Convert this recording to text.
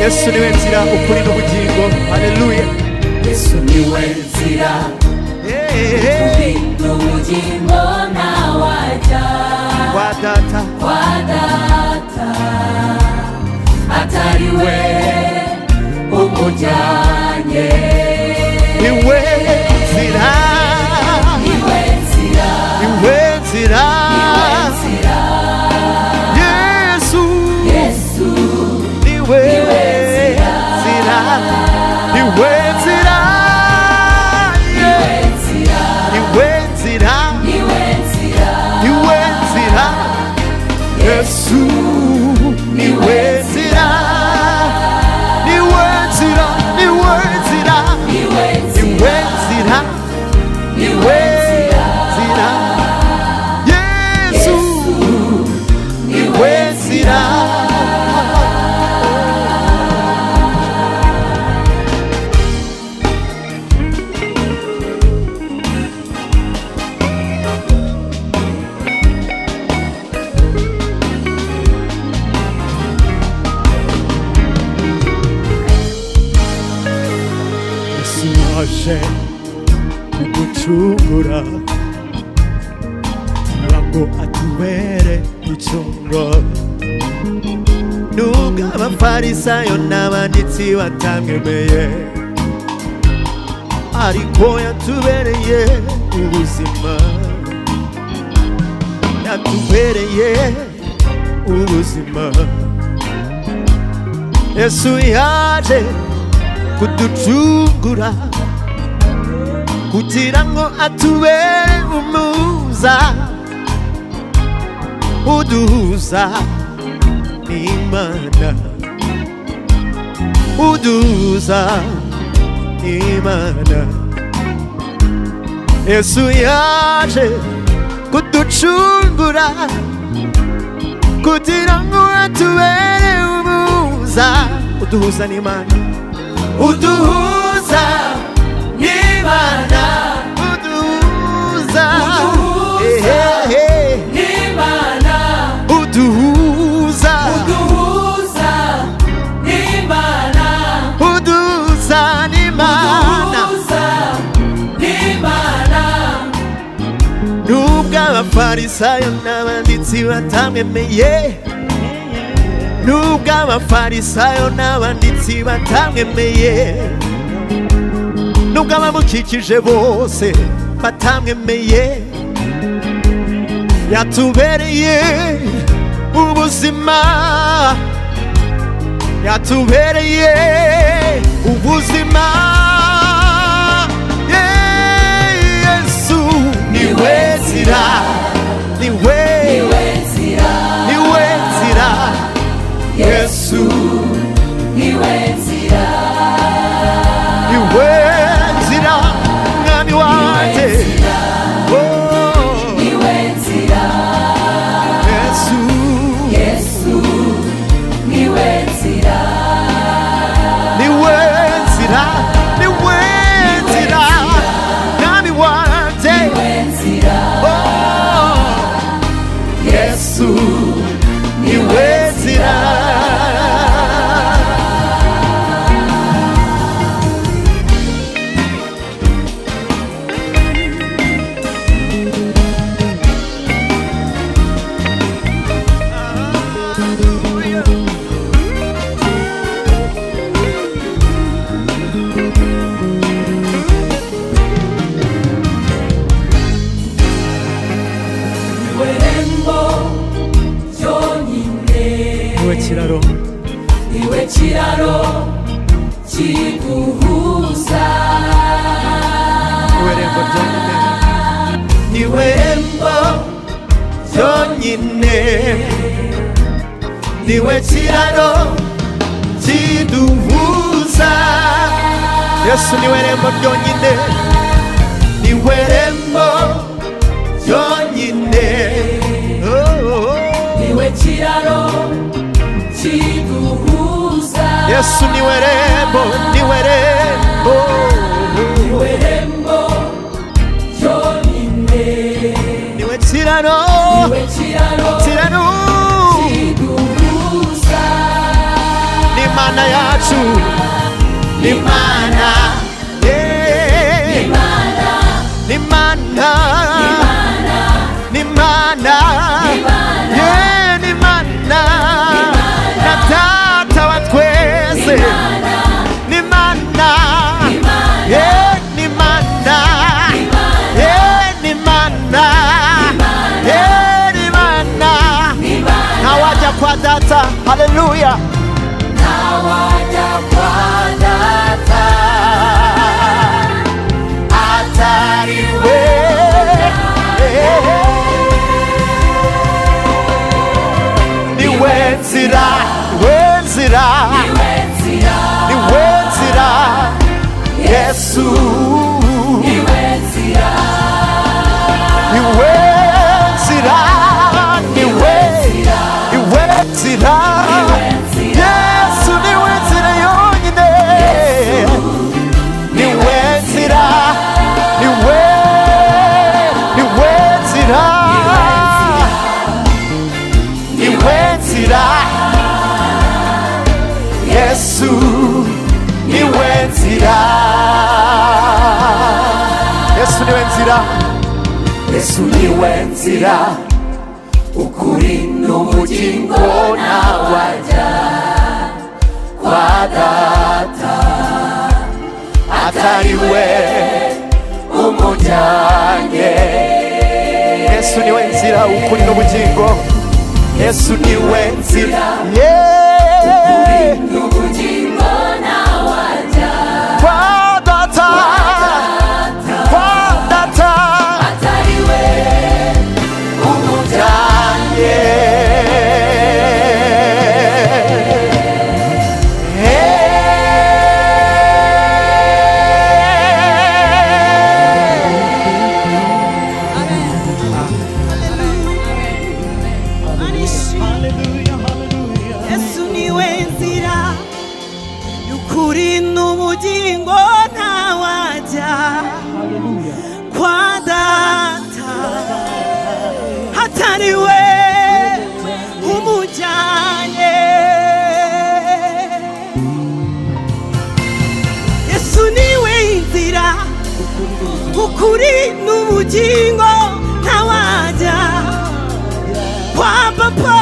Yesu niwe nzira ukuri n'ubugingo. Haleluya. Yesu niwe nzira ukuri n'ubugingo nawajya kwa data atari we umujyanye. Niwe nzira, niwe nzira, niwe nzira, Yesu, Yesu niwe nzira, niwe nzira, niwe nzira, niwe nzira, Yesu niwe nzira, niwe nzira, niwe nzira, niwe nzira, niwe nzira, Yesu niwe nzira. Yaje kugucungura ngo atubere icungo. Nubwo abafarisayo n'abanditsi batamwemeye, ariko yatubereye ubuzima, yatubereye ubuzima. Yesu yaje kuducungura kugira ngo atubere umuza uduhuza n'Imana, uduhuza n'Imana. Yesu yaje kuducungura kugira ngo atubere umuza uduhuza n'Imana, uduhuza n'Imana, uduhuza n'Imana, uduhuza n'Imana, uduhuza n'Imana. Nubwo abafarisayo n'abanditsi batamwemeye, nubwo abafarisayo n'abanditsi batamwemeye, nubwo abamukikije bose batamwemeye, yatubereye ubuzima, yatubereye ubuzima. Yesu niwe nzira, niwe nzira, niwe nzira, Yesu niwe nzira, niwe nzira, mwami wanjye, niwe nzira, Yesu, Yesu niwe nzira, niwe nzira, Yesu niwe nzira. kiraro niwe kiraro kiduhuza niwe rembo ryonyine niwe rembo ryonyine niwe kiraro kiduhuza Yesu niwe rembo ryonyine niwe rembo ryonyine niwe kiraro kiduhuza Yesu niwe rembo niwe rembo niwe rembo ryonyine niwe kiraro kiraro kiduhuza ni Mana yacu ni Mana ni Mana ni Mana ni Mana ni Mana na Data wa twese ni Mana ni Mana ni Mana ni Mana nawaja kwa Data haleluya nawaja kwa Data atariwe niwe nzira niwe nzira Yesu niwe nzira niwe nzira niwe nzira Yesu niwe nzira yonyine niwe nzira niwe nzira niwe nzira Yesu niwe nzira Yesu niwe nzira Yesu niwe nzira ukuri n'ubugingo ntawajya kwa Data atariwe umujyanye Yesu niwe nzira ukuri n'ubugingo Yesu niwe nzira ukuri n'ubugingo ntawajya kwa Data atariwe umujyanye Yesu niwe nzira y'ukuri n'ubugingo ntawajya kwa Data hatariwe umujyanye Yesu niwe nzira ukuri n'ubugingo ntawajya kwa Papa